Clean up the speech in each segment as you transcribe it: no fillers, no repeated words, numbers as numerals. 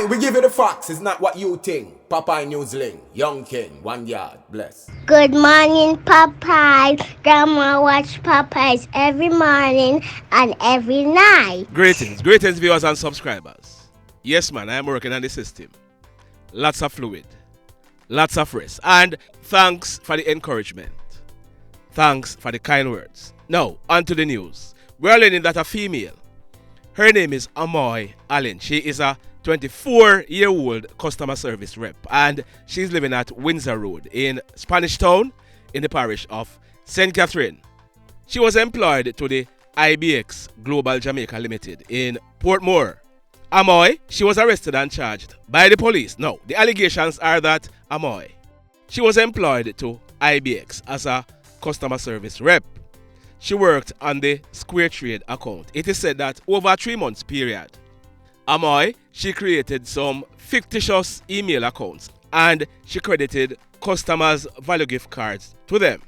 Aye, we give you the facts. It's not what you think. Popeye Newsling, Young King, 1 yard, bless. Good morning, Popeye. Grandma watch Popeyes every morning and every night. Greetings viewers and subscribers. Yes man, I am working on the system. Lots of fluid, lots of rest, and thanks for the encouragement. Thanks for the kind words. Now, on to the news. We are learning that a female, her name is Amoy Allen. She is a 24-year-old customer service rep, and she's living at Windsor Road in Spanish Town in the parish of St. Catherine. She was employed to the IBX Global Jamaica Limited in Portmore. Amoy, she was arrested and charged by the police. Now, the allegations are that Amoy, she was employed to IBX as a customer service rep. She worked on the Square Trade account. It is said that over a 3 months period, Amoy, she created some fictitious email accounts and she credited customers' value gift cards to them.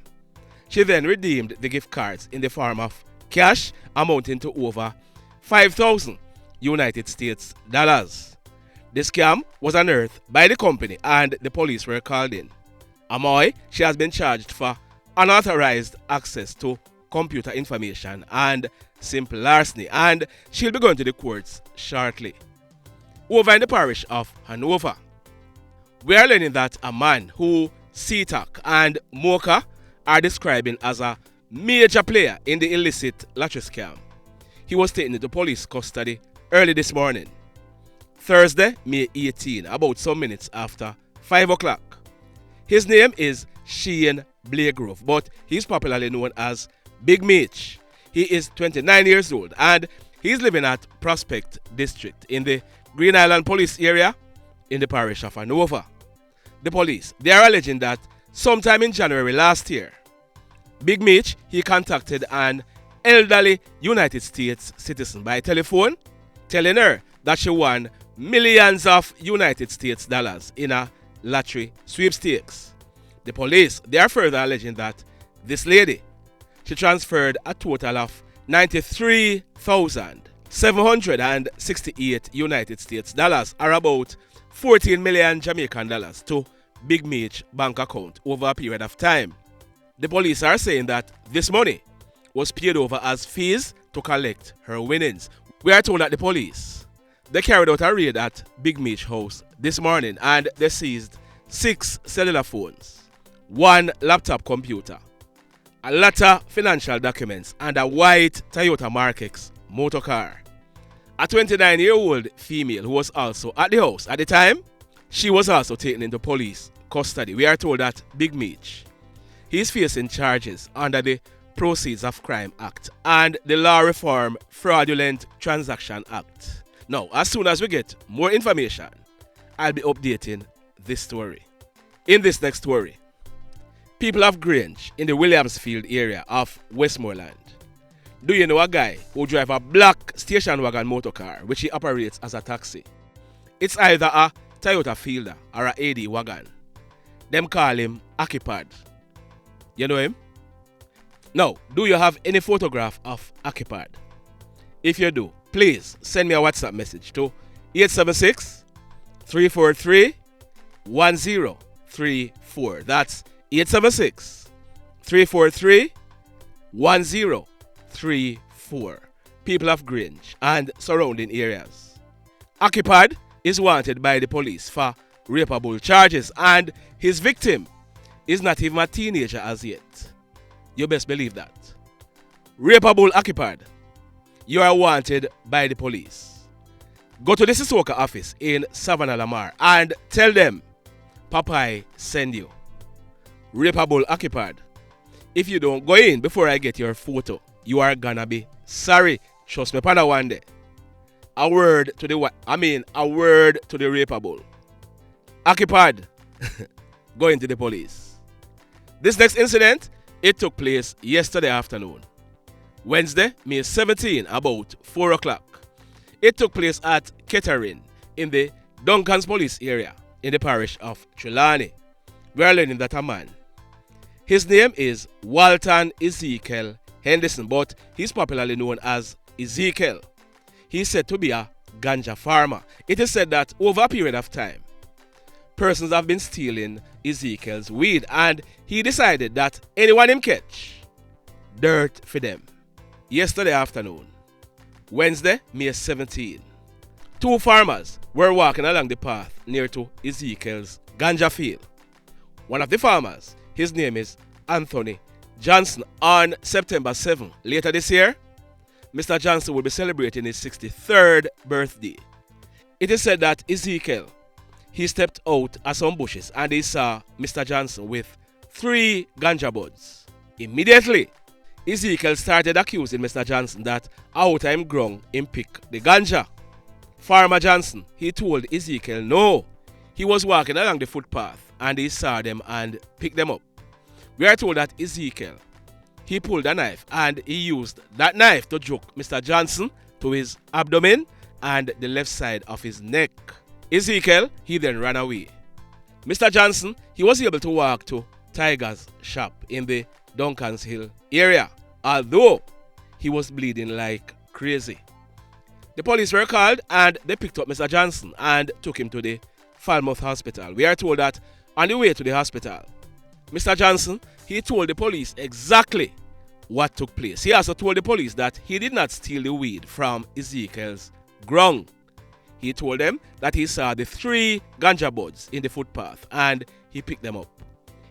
She then redeemed the gift cards in the form of cash amounting to over 5,000 United States dollars. The scam was unearthed by the company and the police were called in. Amoy, she has been charged for unauthorized access to computer information and simple larceny, and she'll be going to the courts shortly. Over in the parish of Hanover, we are learning that a man who CTAC and Mocha are describing as a major player in the illicit lottery scam. He was taken into police custody early this morning, Thursday, May 18, about some minutes after 5 o'clock. His name is Shane Blagrove, but he's popularly known as Big Meech. He is 29 years old and he's living at Prospect District in the Green Island Police area in the parish of Hanover. The police, they are alleging that sometime in January last year, Big Meech, he contacted an elderly United States citizen by telephone, telling her that she won millions of United States dollars in a lottery sweepstakes. The police, they are further alleging that this lady, she transferred a total of 93,768 United States dollars, or about 14 million Jamaican dollars, to Big Meech bank account over a period of time. The police are saying that this money was paid over as fees to collect her winnings. We are told that the police, they carried out a raid at Big Meech house this morning and they seized 6 cellular phones, 1 laptop computer, a lot of financial documents, and a white Toyota Mark X motor car. A 29-year-old female who was also at the house at the time, she was also taken into police custody. We are told that Big Meech, he is facing charges under the Proceeds of Crime Act and the Law Reform Fraudulent Transaction Act. Now, as soon as we get more information, I'll be updating this story. In this next story, people of Grange in the Williamsfield area of Westmoreland. Do you know a guy who drives a black station wagon motor car which he operates as a taxi? It's either a Toyota Fielder or a AD wagon. Them call him Ackee. You know him? Now, do you have any photograph of Ackee? If you do, please send me a WhatsApp message to 876-343-1034. That's 876-343-1034. People of Grange and surrounding areas. Ackee is wanted by the police for rapeable charges and his victim is not even a teenager as yet. You best believe that. Rapeable Ackee, you are wanted by the police. Go to the Sissoko office in Savannah Lamar and tell them Popeye send you. Rapeable Ackee, if you don't go in before I get your photo, you are gonna be sorry. Trust me, Panda one day. A word to the rapeable. Ackee, go into the police. This next incident, it took place yesterday afternoon, Wednesday, May 17, about 4 o'clock. It took place at Kettering in the Duncans Police area in the parish of Trelawney. We are learning that a man, his name is Walton Ezekiel Henderson, but he's popularly known as Ezekiel. He's said to be a ganja farmer. It is said that over a period of time, persons have been stealing Ezekiel's weed, and he decided that anyone him catch, dirt for them. Yesterday afternoon, Wednesday, May 17, two farmers were walking along the path near to Ezekiel's ganja field. One of the farmers, his name is Anthony Johnson. On September 7, later this year, Mr. Johnson will be celebrating his 63rd birthday. It is said that Ezekiel, he stepped out of some bushes and he saw Mr. Johnson with 3 ganja buds. Immediately, Ezekiel started accusing Mr. Johnson that out of him ground him pick the ganja. Farmer Johnson, he told Ezekiel no. He was walking along the footpath and he saw them and picked them up. We are told that Ezekiel, he pulled a knife and he used that knife to choke Mr. Johnson to his abdomen and the left side of his neck. Ezekiel, he then ran away. Mr. Johnson, he was able to walk to Tiger's shop in the Duncan's Hill area, although he was bleeding like crazy. The police were called and they picked up Mr. Johnson and took him to the Falmouth Hospital. We are told that on the way to the hospital, Mr. Johnson, he told the police exactly what took place. He also told the police that he did not steal the weed from Ezekiel's ground. He told them that he saw the 3 ganja buds in the footpath and he picked them up.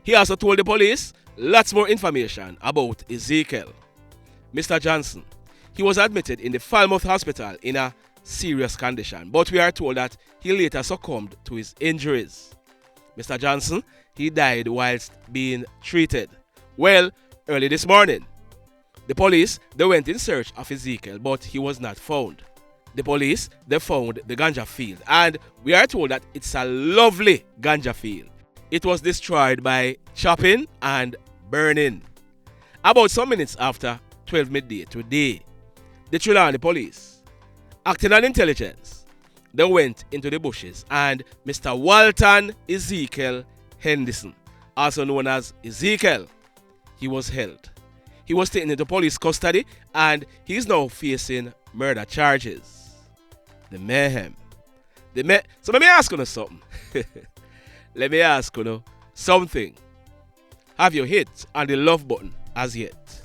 He also told the police lots more information about Ezekiel. Mr. Johnson, he was admitted in the Falmouth Hospital in a serious condition, but we are told that he later succumbed to his injuries. Mr. Johnson, he died whilst being treated. Well, early this morning, the police, they went in search of Ezekiel, but he was not found. The police, they found the ganja field, and we are told that it's a lovely ganja field. It was destroyed by chopping and burning. About some minutes after 12 midday today, the Trelawney police, acting on intelligence, they went into the bushes and Mr. Walton Ezekiel Henderson, also known as Ezekiel, he was held. He was taken into police custody and he is now facing murder charges. The mayhem. So let me ask you something. Let me ask you something. Have you hit on the love button as yet?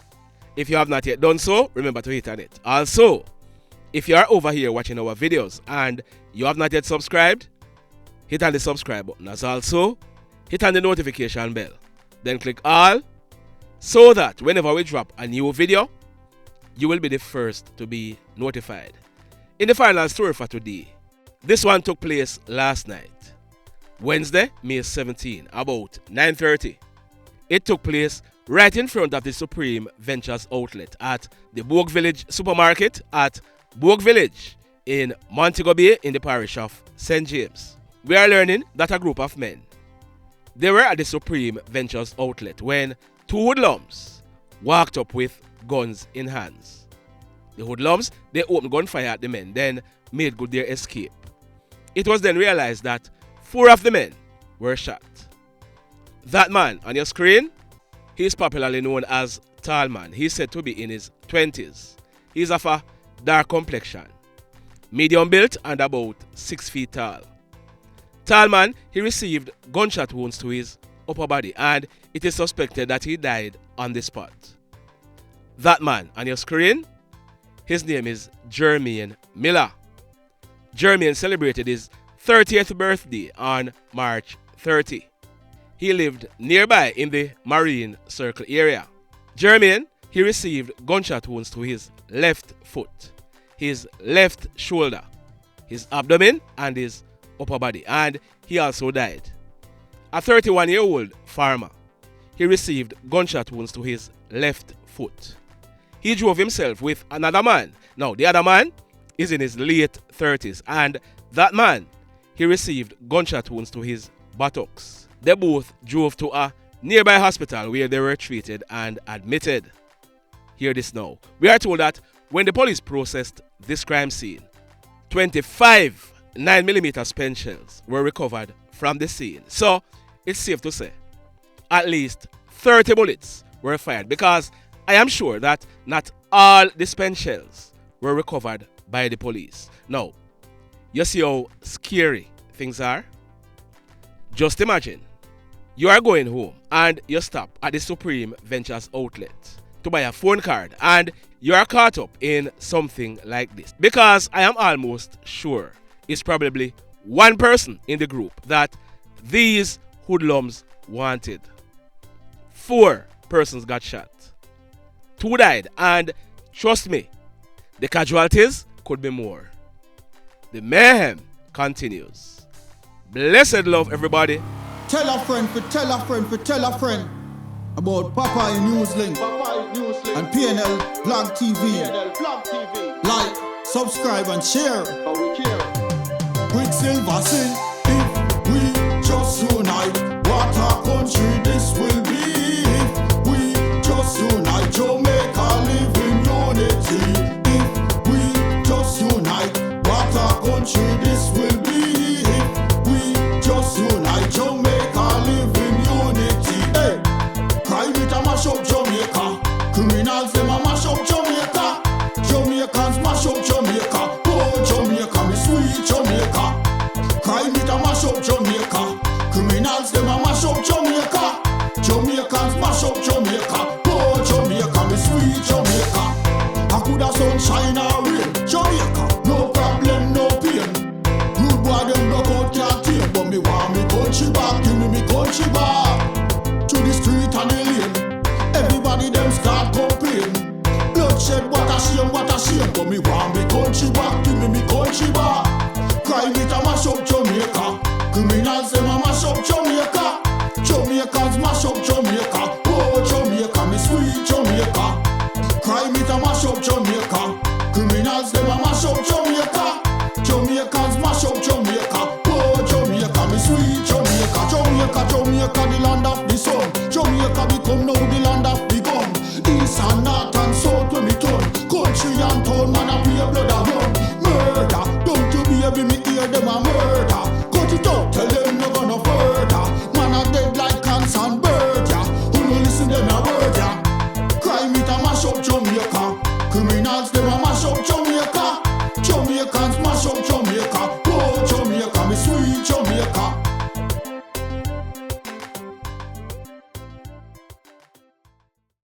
If you have not yet done so, remember to hit on it. Also, if you are over here watching our videos and you have not yet subscribed, hit on the subscribe button. As also, hit on the notification bell. Then click all so that whenever we drop a new video, you will be the first to be notified. In the final story for today, this one took place last night, Wednesday, May 17, about 9:30. It took place right in front of the Supreme Ventures outlet at the Bourg Village supermarket at Bourg Village in Montego Bay in the parish of St. James. We are learning that a group of men, they were at the Supreme Ventures outlet when 2 hoodlums walked up with guns in hands. The hoodlums, they opened gunfire at the men, then made good their escape. It was then realized that 4 of the men were shot. That man on your screen, he is popularly known as TallMan. He is said to be in his 20s. He is of a dark complexion, medium built and about 6 feet tall. TallMan, he received gunshot wounds to his upper body and it is suspected that he died on the spot. That man on your screen, his name is Jermaine Miller. Jermaine celebrated his 30th birthday on March 30. He lived nearby in the Marine Circle area. Jermaine, he received gunshot wounds to his left foot, his left shoulder, his abdomen and his upper body, and he also died. A 31-year-old farmer, he received gunshot wounds to his left foot. He drove himself with another man. Now, the other man is in his late 30s, and that man, he received gunshot wounds to his buttocks. They both drove to a nearby hospital where they were treated and admitted. Hear this now. We are told that when the police processed this crime scene, 25 9mm spent shells were recovered from the scene. So, it's safe to say, at least 30 bullets were fired, because I am sure that not all the spent shells were recovered by the police. Now, You see how scary things are? Just imagine, you are going home and you stop at the Supreme Ventures outlet to buy a phone card and you are caught up in something like this. Because I am almost sure it's probably one person in the group that these hoodlums wanted. 4 persons got shot. 2 died, and trust me, the casualties could be more. The mayhem continues. Blessed love, everybody. Tell a friend for tell a friend for tell a friend about Popeye NewsLink and PNL Blog TV. Like, subscribe and share. Quicksilver sing, if we just unite, what a country this will be. If we just unite, Jamaica live in unity. If we just unite, what a country this will be. If we just unite, Jamaica live in unity. Hey, crime it a mash up Jamaica. Criminals them a mash up Jamaica. Jamaicans mash up Jamaica. Oh Jamaica, me sweet Jamaica. Crime it a mash up Jamaica. Criminals them a mash up Jamaica. Jamaicans mash up Jamaica. Oh Jamaica, me sweet Jamaica. I coulda sunshine or rain. Jamaica, no problem, no pain. Rude boy them no out can't tame, but me want me country back. Give me country back. To the street and the lane. Everybody them start complain. Bloodshed, what a shame, what a shame. But me want me country back. Give me country back. Crime it a mash up Jamaica. Criminals them a mash up Jamaica. Jamaicans mash up Jamaica. Oh Jamaica, me sweet Jamaica. Crime it a mash up Jamaica. Criminals them a mash up Jamaica. Jamaicans mash up Jamaica. Oh Jamaica, me sweet Jamaica. Jamaica, Jamaica, the land of the sun. Jamaica become now the land of the gun. East and north and south when me turn. Country and town man a pay blood a run. Murder, don't you baby me hear them a murder.